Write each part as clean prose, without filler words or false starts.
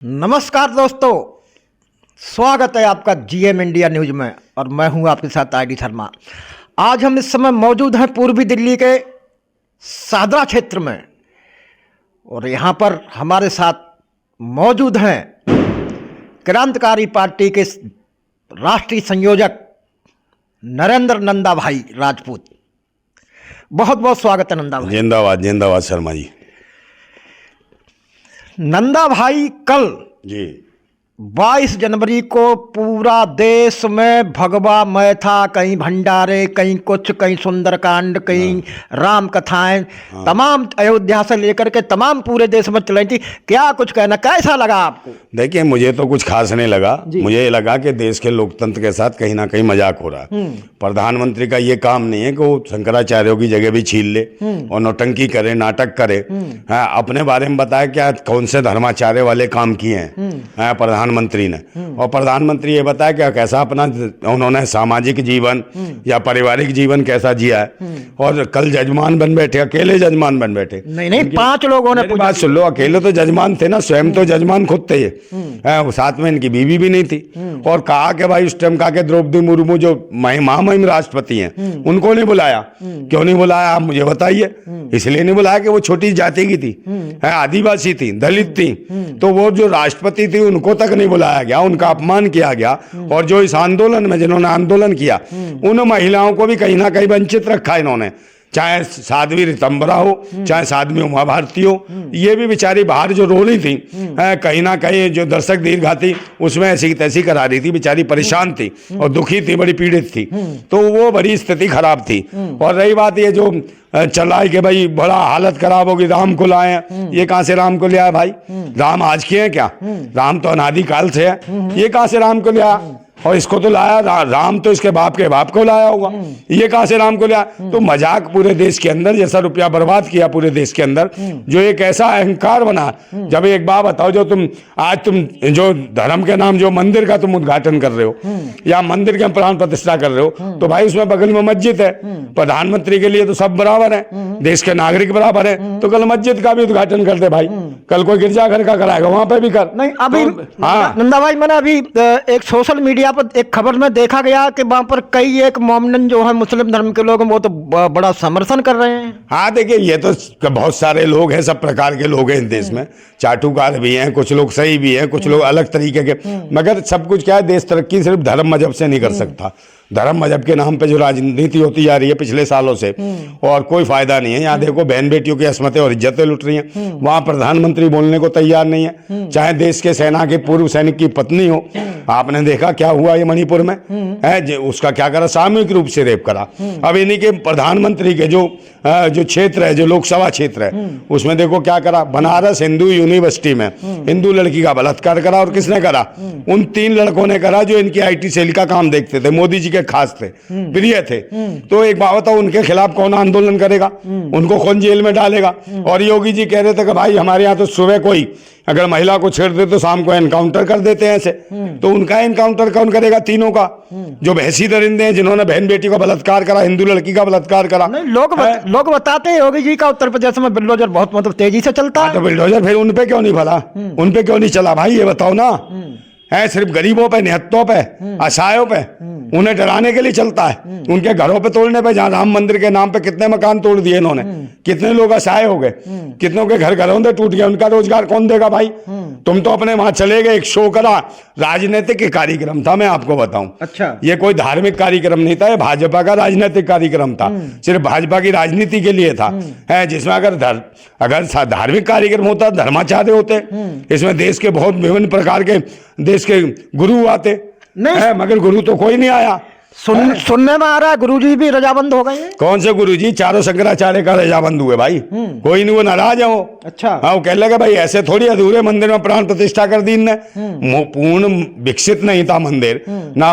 नमस्कार दोस्तों, स्वागत है आपका जीएम इंडिया न्यूज में और मैं हूं आपके साथ आईडी शर्मा। आज हम इस समय मौजूद हैं पूर्वी दिल्ली के शाहदरा क्षेत्र में और यहां पर हमारे साथ मौजूद हैं क्रांतिकारी पार्टी के राष्ट्रीय संयोजक नरेंद्र नंदा भाई राजपूत। बहुत बहुत स्वागत है नंदा भाई। जिंदाबाद जिंदाबाद शर्मा जी। नंदा भाई, कल जी 22 जनवरी को पूरा देश में भगवा मय था। कहीं भंडारे, कहीं कुछ, कहीं सुंदरकांड, कहीं राम कथाएं, तमाम अयोध्या से लेकर के तमाम पूरे देश में चल रही थी। क्या कुछ कहना, कैसा लगा आपको? देखिए, मुझे तो कुछ खास नहीं लगा। मुझे ये लगा कि देश के लोकतंत्र के साथ कहीं ना कहीं मजाक हो रहा है। प्रधानमंत्री का ये काम नहीं है कि वो शंकराचार्यों की जगह भी छीन ले और नौटंकी करे, नाटक करे। हाँ, अपने बारे में बताया क्या कौन से धर्माचार्य वाले काम किए हैं प्रधानमंत्री ने, और प्रधानमंत्री ये बताया कि कैसा अपना उन्होंने सामाजिक जीवन या पारिवारिक जीवन कैसा जिया है। और कल जजमान बन बैठे, अकेले जजमान बन बैठे। नहीं, 5 लोगों ने बात सुन लो, अकेले तो जजमान थे ना, स्वयं तो जजमान खुद थे ये। साथ में इनकी बीवी भी नहीं थी। और कहा कि भाई उस टाइम कहा कि द्रौपदी मुर्मू जो महामहिम राष्ट्रपति हैं उनको नहीं बुलाया। क्यों नहीं बुलाया आप मुझे बताइए। इसलिए नहीं बुलाया कि वो छोटी जाति की थी, आदिवासी थी, दलित थी, तो वो जो राष्ट्रपति थी उनको तक नहीं बुलाया गया, उनका अपमान किया गया। और जो इस आंदोलन में जिन्होंने आंदोलन किया उन महिलाओं को भी कहीं ना कहीं वंचित रखा इन्होंने, चाहे साध्वी ऋतंबरा हो, चाहे साध्वी उमा भारती हो। ये भी बेचारी बाहर जो रो रही थी, कहीं ना कहीं जो दर्शक दीर्घा थी उसमें ऐसी तैसी करा रही थी, बेचारी परेशान थी और दुखी थी, बड़ी पीड़ित थी। तो वो बड़ी स्थिति खराब थी। और रही बात ये जो चला है कि भाई बड़ा हालत खराब होगी, राम को लाए हैं, ये कहां से राम को लिया है भाई? राम आज के हैं क्या? राम तो अनादिकाल से है, ये कहां से राम को लिया? और इसको तो लाया राम तो इसके बाप के बाप को लाया होगा, ये कहां से राम को लिया? तो मजाक पूरे देश के अंदर, जैसा रुपया बर्बाद किया पूरे देश के अंदर, जो एक ऐसा अहंकार बना। जब एक बात बताओ, जो तुम जो धर्म के नाम जो मंदिर का तुम उद्घाटन कर रहे हो या मंदिर के प्राण प्रतिष्ठा कर रहे हो, तो भाई उसमें बगल में मस्जिद है। प्रधानमंत्री के लिए तो सब बराबर है, देश के नागरिक बराबर है, तो कल मस्जिद का भी उद्घाटन कर दे भाई। कल कोई गिरजाघर का कराएगा, वहां पे भी कर। नहीं, अभी नंदा भाई, मैंने अभी एक सोशल मीडिया पर एक खबर में देखा गया कि वहां पर कई एक मोमिन जो है मुस्लिम धर्म के लोग, वो तो बड़ा समर्थन कर रहे हैं। हाँ देखिए, ये तो बहुत सारे लोग हैं, सब प्रकार के लोग हैं इस देश में। चाटुकार भी हैं, कुछ लोग सही भी हैं, कुछ लोग अलग तरीके के। मगर सब कुछ क्या है, देश तरक्की सिर्फ धर्म मजहब से नहीं कर सकता। धर्म मजहब के नाम पे जो राजनीति होती जा रही है पिछले सालों से, और कोई फायदा नहीं है। यहाँ देखो, बहन बेटियों की असमतें और इज्जतें लुट रही हैं, वहां प्रधानमंत्री बोलने को तैयार नहीं है। चाहे देश के सेना के पूर्व सैनिक की पत्नी हो, आपने देखा क्या हुआ ये मणिपुर में है, उसका क्या करा, सामूहिक रूप से रेप करा। अब इन्हीं के प्रधानमंत्री के जो क्षेत्र है, जो लोकसभा क्षेत्र है, उसमें देखो क्या करा, बनारस हिंदू यूनिवर्सिटी में हिंदू लड़की का बलात्कार करा। और किसने करा? उन 3 लड़कों ने करा जो इनकी IT सेल का काम देखते थे, मोदी जी के खास थे, प्रिय थे। तो एक बात बताओ, उनके खिलाफ कौन आंदोलन करेगा? उनको कौन जेल में डालेगा? और योगी जी कह रहे थे कि भाई हमारे यहाँ तो सुबह कोई अगर महिला को छेड़ दे तो शाम को एनकाउंटर कर देते हैं ऐसे। तो उनका एनकाउंटर कौन करेगा? तीनों का, जो भैंसी दरिंदे हैं, जिन्होंने बहन बेटी का बलात्कार करा, हिंदू लड़की का बलात्कार करा। नहीं, लोग बताते हैं योगी जी का उत्तर प्रदेश में बुलडोजर बहुत मतलब तेजी से चलता है। तो बुलडोजर फिर उनपे क्यों नहीं भला? उनपे क्यों नहीं चला भाई, ये बताओ ना। है सिर्फ गरीबों पे, निहत्तों पे, असहायों पे, उन्हें डराने के लिए चलता है। उनके घरों पे तोड़ने पे, जहां राम मंदिर के नाम पे कितने मकान तोड़ दिए इन्होंने, कितने लोग असहाय हो गए, कितनों के घरों टूट गए, उनका रोजगार कौन देगा भाई? तुम तो अपने वहां चले गए, एक शो करा, राजनीतिक कार्यक्रम था, मैं आपको बताऊं। अच्छा, ये कोई धार्मिक कार्यक्रम नहीं था, ये भाजपा का राजनीतिक कार्यक्रम था, सिर्फ भाजपा की राजनीति के लिए था। है जिसमें अगर धार्मिक कार्यक्रम होता, धर्माचार्य होते, इसमें देश के बहुत विभिन्न प्रकार के देश के गुरु आते, नहीं मगर गुरु तो कोई नहीं आया। सुनने में आ रहा है गुरुजी भी रजाबंद हो गए हैं। कौन से गुरुजी? 4 शंकराचार्य का रजाबंद हुए भाई। कोई नहीं, वो नाराज है वो। अच्छा, हाँ, वो कह लगे भाई ऐसे थोड़ी अधूरे मंदिर में प्राण प्रतिष्ठा कर दी ने। पूर्ण विकसित नहीं था मंदिर, ना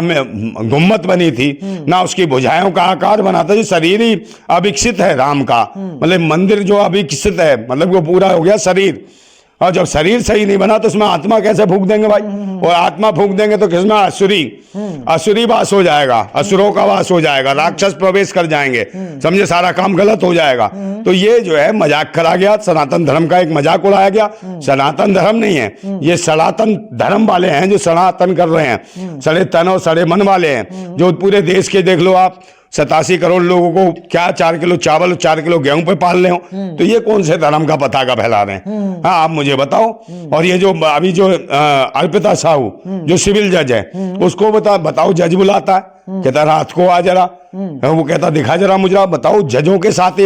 गुम्मत बनी थी, ना उसकी भुजाओं का आकार बना था। जो शरीर ही अविकसित है राम का, मतलब मंदिर जो अविकसित है, मतलब वो पूरा हो गया शरीर। और जब शरीर सही नहीं बना तो उसमें आत्मा कैसे फूंक देंगे भाई? और आत्मा फूंक देंगे तो किसमें असुरी वास हो जाएगा, असुरों का वास हो जाएगा, राक्षस प्रवेश कर जाएंगे, समझे, सारा काम गलत हो जाएगा। तो ये जो है मजाक करा गया, सनातन धर्म का एक मजाक उड़ाया गया। सनातन धर्म नहीं है ये, सनातन धर्म वाले हैं जो सनातन कर रहे हैं, सड़े तन और सड़े मन वाले हैं, जो पूरे देश के देख लो आप 87 करोड़ लोगों को क्या 4 किलो चावल 4 किलो गेहूं पे पाल रहे हो। तो ये कौन से धर्म का पताका फैला रहे हैं? हाँ आप मुझे बताओ। और ये जो अभी जो अर्पिता साहू जो सिविल जज है, उसको बताओ जज बुलाता है, कहता रात को आ जरा, वो कहता दिखा जरा मुझे। बताओ जजों के साथ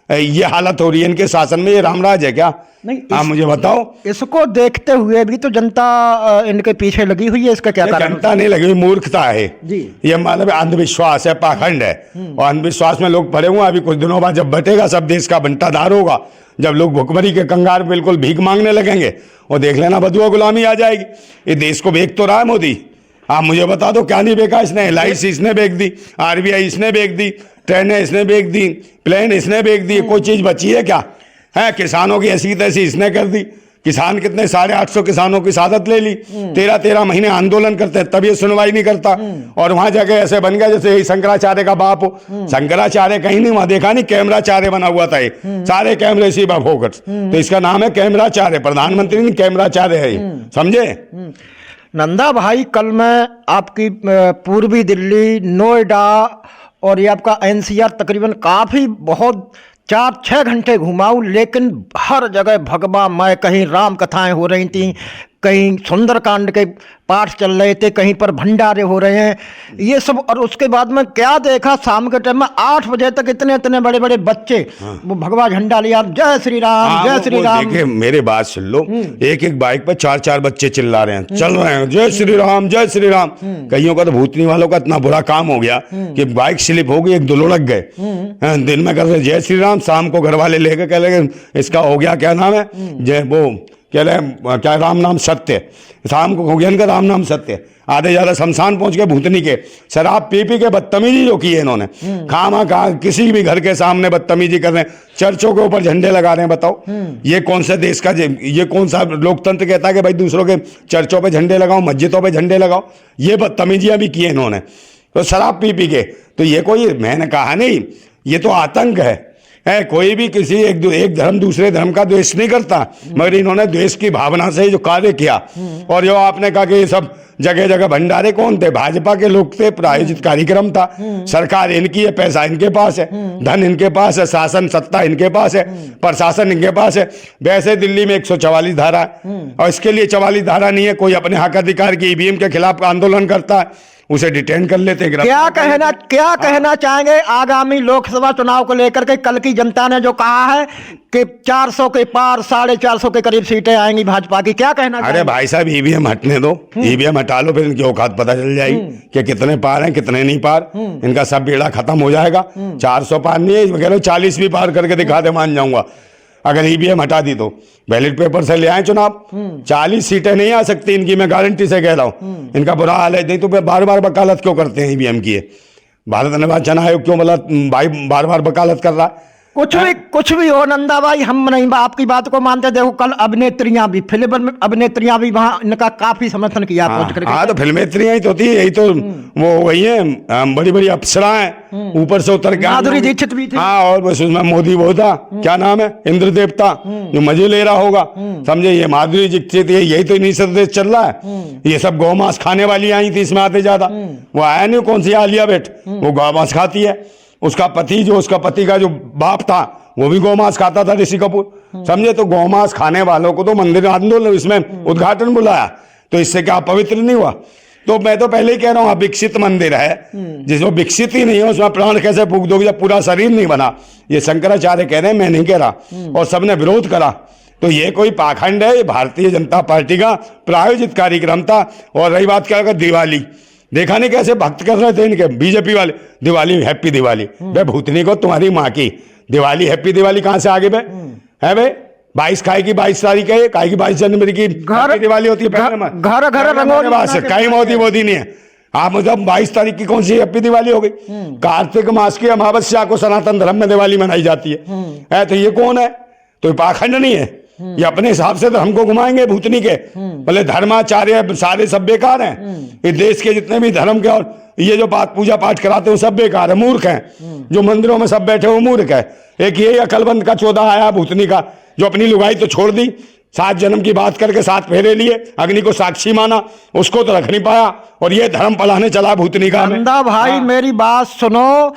ये हालत हो रही है इनके शासन में, ये रामराज है क्या? नहीं, आप मुझे बताओ। इसको देखते हुए भी तो जनता इनके पीछे लगी हुई है, इसका क्या कारण? जनता नहीं लगी हुई, मूर्खता है जी। ये मतलब अंधविश्वास है, पाखंड है। और अंधविश्वास में लोग पड़े हुए। अभी कुछ दिनों बाद जब बटेगा सब देश का बंटाधार होगा, जब लोग भुखमरी के कंगाल बिल्कुल भीख मांगने लगेंगे, और देख लेना बदुआ गुलामी आ जाएगी। ये देश को बेच तो रहा है मोदी। आप मुझे बता दो क्या नहीं बेचा इसने? LIC इसने बेच दी, RBI इसने बेच दी, ट्रेनें इसने बेच दी, प्लेन इसने बेच दी, कोई चीज बची है क्या? है किसानों की ऐसी तैसी इसने कर दी। किसान कितने 850 किसानों की शहादत ले ली, 13 महीने आंदोलन करते हैं तब ये सुनवाई नहीं करता। और वहां जाके ऐसे बन गया जैसे यही शंकराचार्य का बाप हो। शंकराचार्य कहीं नहीं, वहां देखा नहीं कैमराचार्य बना हुआ था ये, सारे कैमरे इसी पर फोकस। तो इसका नाम है कैमराचार्य, प्रधानमंत्री नहीं कैमराचार्य है ये, समझे? नंदा भाई, कल मैं आपकी पूर्वी दिल्ली, नोएडा और ये आपका NCR तकरीबन काफ़ी बहुत 4-6 घंटे घुमाऊं, लेकिन हर जगह भगवा मैं, कहीं राम कथाएं हो रही थी, कहीं सुंदरकांड के पाठ चल रहे थे, कहीं पर भंडारे हो रहे हैं, ये सब। और उसके बाद में क्या देखा, शाम के टाइम में 8 बजे तक इतने बड़े बड़े बच्चे वो भगवा झंडा लिया, जय श्री राम जय श्री राम। देखिए मेरे बात सुन लो, एक बाइक पर 4 बच्चे चिल्ला रहे हैं, चल रहे हैं जय श्री राम जय श्री राम। कईयों का तो भूतनी वालों का इतना बुरा काम हो गया कि बाइक स्लिप हो गई, एक दो लुढ़क गए। दिन में कर रहे जय श्री राम, शाम को घर वाले लेकर कह रहे इसका हो गया क्या नाम है, जय वो कह रहे क्या राम नाम सत्य, शाम को हो गया इनका राम नाम सत्य। आधे ज्यादा शमशान पहुंच गए भूतनी के, शराब पी के बदतमीजी जो की है इन्होंने, खामा खा किसी भी घर के सामने बदतमीजी कर रहे हैं, चर्चों के ऊपर झंडे लगा रहे हैं। बताओ ये कौन सा देश का, ये कौन सा लोकतंत्र कहता है कि भाई दूसरों के चर्चों पे झंडे लगाओ, मस्जिदों पे झंडे लगाओ? ये बदतमीजियां भी की है इन्होंने, तो शराब पी के। तो ये कोई, मैंने कहा नहीं, ये तो आतंक है। कोई भी किसी एक धर्म दूसरे धर्म का द्वेष नहीं करता, मगर इन्होंने द्वेष की भावना से जो कार्य किया। और जो आपने कहा कि ये सब जगह जगह भंडारे, कौन थे? भाजपा के लोग थे, प्रायोजित कार्यक्रम था। सरकार इनकी है, पैसा इनके पास है, धन इनके पास है, शासन सत्ता इनके पास है, प्रशासन इनके पास है। वैसे दिल्ली में 144 धारा है, और इसके लिए 44 धारा नहीं है। कोई अपने हक अधिकार की EVM के खिलाफ आंदोलन करता है, उसे डिटेन कर लेते हैं। क्या कहना चाहेंगे आगामी लोकसभा चुनाव को लेकर के? कल की जनता ने जो कहा है कि 400 के पार 450 के करीब सीटें आएंगी भाजपा की, क्या कहना चाहेंगे? अरे भाई साहब EVM हटने दो, EVM हटा लो, फिर इनकी औकात पता चल जाएगी कि कितने पार हैं कितने नहीं पार। इनका सब बेड़ा खत्म हो जाएगा। 400 पार नहीं है, कह लो 40 भी पार करके दिखा दे, मान जाऊंगा अगर EVM हटा दी तो। बैलेट पेपर से ले आए चुनाव, 40 सीटें नहीं आ सकती इनकी, मैं गारंटी से कह रहा हूं। इनका बुरा हाल है। नहीं तो बार बार वकालत क्यों करते हैं EVM की? भारत निर्वाचन आयोग क्यों मतलब भाई बार बार वकालत कर रहा है? कुछ भी हो नंदा भाई, हम नहीं आपकी बात को मानते। देखो कल अभिनेत्रियां भी, फिल्म में अभिनेत्रियां भी वहां इनका काफी समर्थन किया। हाँ तो फिल्मेत्रियां ही तो थी, यही तो वो वही है, बड़ी बड़ी अप्सराएं ऊपर से उतर के। माधुरी दीक्षित भी थी। हाँ, और बस उसमें मोदी वो था, क्या नाम है, इंद्र देवता, जो मजे ले रहा होगा, समझे। ये माधुरी दीक्षित, यही तो इन्हीं से चल रहा है। ये सब गौमांस खाने वाली आई थी इसमें आते ज्यादा। वो आया नहीं, कौन सी आलिया भट्ट, वो गौमांस खाती है। उसका पति का जो बाप था वो भी गौमांस खाता था, ऋषि कपूर, समझे। तो गौमांस खाने वालों को तो मंदिर आंदोलन इसमें उद्घाटन बुलाया, तो इससे क्या पवित्र नहीं हुआ? तो मैं तो पहले ही कह रहा हूँ, विकसित मंदिर है, जिसमें विकसित ही नहीं है उसमें प्राण कैसे फूंक दोगे जब पूरा शरीर नहीं बना? ये शंकराचार्य कह रहे हैं, मैं नहीं कह रहा, और सबने विरोध करा। तो ये कोई पाखंड है, ये भारतीय जनता पार्टी का प्रायोजित कार्यक्रम था। और रही बात क्या, दिवाली देखा नहीं कैसे भक्त कर रहे थे इनके बीजेपी वाले, दिवाली हैप्पी दिवाली। बे भूतनी को तुम्हारी माँ की दिवाली हैप्पी दिवाली कहाँ से आगे बे है बे? 22 तारीख है, 22 जनवरी की दिवाली होती है। घर रंगोली कहीं मोदी नहीं है। आप मतलब 22 तारीख की कौन सी हैप्पी दिवाली हो गई? कार्तिक मास की अमावस्या को सनातन धर्म में दिवाली मनाई जाती है। तो ये कौन है? तो पाखंड नहीं है, ये अपने हिसाब से तो हमको घुमाएंगे भूतनी के, बोले धर्माचार्य सारे सब बेकार हैं, ये देश के जितने भी धर्म के और ये जो पूजा पाठ कराते हैं सब बेकार है, मूर्ख हैं, जो मंदिरों में सब बैठे वो मूर्ख है। एक ये अकलबंद का 14 आया भूतनी का, जो अपनी लुगाई तो छोड़ दी, 7 जन्म की बात करके 7 फेरे लिए, अग्नि को साक्षी माना, उसको तो रख नहीं पाया, और ये धर्म पढ़ाने चला भूतनी का। नंदा भाई मेरी बात सुनो,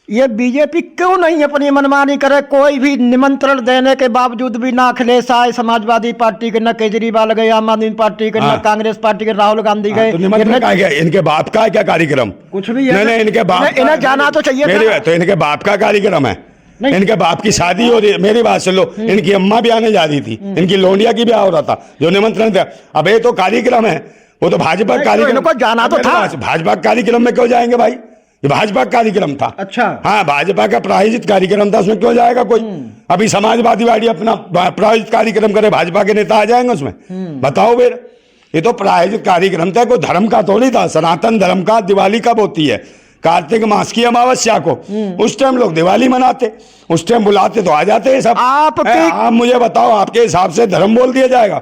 ये बीजेपी क्यों नहीं अपनी मनमानी करे? कोई भी निमंत्रण देने के बावजूद भी ना अखिलेश आए समाजवादी पार्टी के, न केजरीवाल गए आम आदमी पार्टी के, न कांग्रेस पार्टी के राहुल गांधी गए। तो निमंत्रण का क्या? इनके बाप का क्या कार्यक्रम? कुछ भी है नहीं, इनके बाप इन्हें जाना तो चाहिए, तो इनके बाप का कार्यक्रम है, इनके बाप की शादी हो रही है। मेरी बात सुन लो, इनकी अम्मा भी आने जा रही थी, इनकी लोंडिया की भी आ रहा था, जो निमंत्रण था। अब ये तो कार्यक्रम है, वो तो भाजपा कार्यक्रम, इनको जाना तो था। भाजपा कार्यक्रम में क्यों जाएंगे भाई? ये भाजपा कार्यक्रम था। अच्छा, हाँ, भाजपा का प्रायोजित कार्यक्रम था, उसमें क्यों जाएगा कोई? अभी समाजवादी पार्टी अपना प्रायोजित कार्यक्रम करे, भाजपा के नेता आ जाएंगे उसमें? बताओ फिर, ये तो प्रायोजित कार्यक्रम था, कोई धर्म का थोड़ी था। सनातन धर्म का दिवाली कब होती है? कार्तिक मास की अमावस्या को, उस टाइम लोग दिवाली मनाते, उस टाइम बुलाते तो आ जाते हैं सब। आप मुझे बताओ, आपके हिसाब से धर्म बोल दिया जाएगा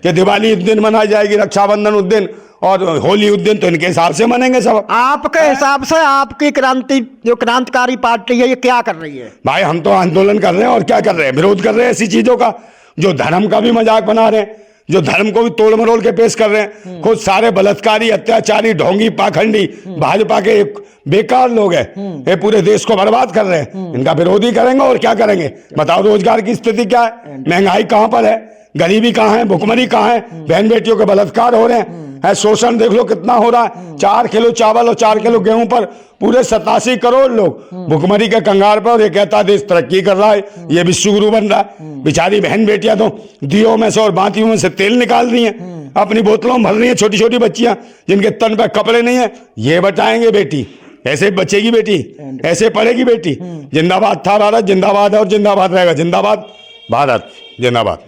कि दिवाली उस दिन मनाई जाएगी, रक्षाबंधन उस दिन, और होली उस दिन, तो इनके हिसाब से मनेंगे सब। आपके हिसाब से आपकी क्रांति, जो क्रांतिकारी पार्टी है, ये क्या कर रही है? भाई हम तो आंदोलन कर रहे हैं, और क्या कर रहे हैं? विरोध कर रहे हैं ऐसी चीजों का, जो धर्म का भी मजाक बना रहे हैं, जो धर्म को भी तोड़ मरोड़ के पेश कर रहे हैं। खुद सारे बलात्कारी, अत्याचारी, ढोंगी, पाखंडी भाजपा के बेकार लोग हैं, ये पूरे देश को बर्बाद कर रहे हैं। इनका विरोधी करेंगे और क्या करेंगे? बताओ, रोजगार की स्थिति क्या है? महंगाई कहां पर है? गरीबी कहां है? भुखमरी कहां है? बहन बेटियों के बलात्कार हो रहे हैं, शोषण देख लो कितना हो रहा है। 4 किलो चावल और 4 किलो गेहूं पर पूरे 87 करोड़ लोग भुखमरी के कंगाल पर, और ये कहता देश तरक्की कर रहा है, ये विश्वगुरु बन रहा है। बेचारी बहन बेटियां तो दियों में से और बातियों में से तेल निकाल रही हैं, अपनी बोतलों में भर रही हैं, छोटी छोटी बच्चियां जिनके तन पर कपड़े नहीं है। ये बताएंगे बेटी ऐसे बचेगी, बेटी ऐसे पढ़ेगी बेटी। जिंदाबाद था भारत, जिंदाबाद है और जिंदाबाद रहेगा। जिंदाबाद भारत, जिंदाबाद।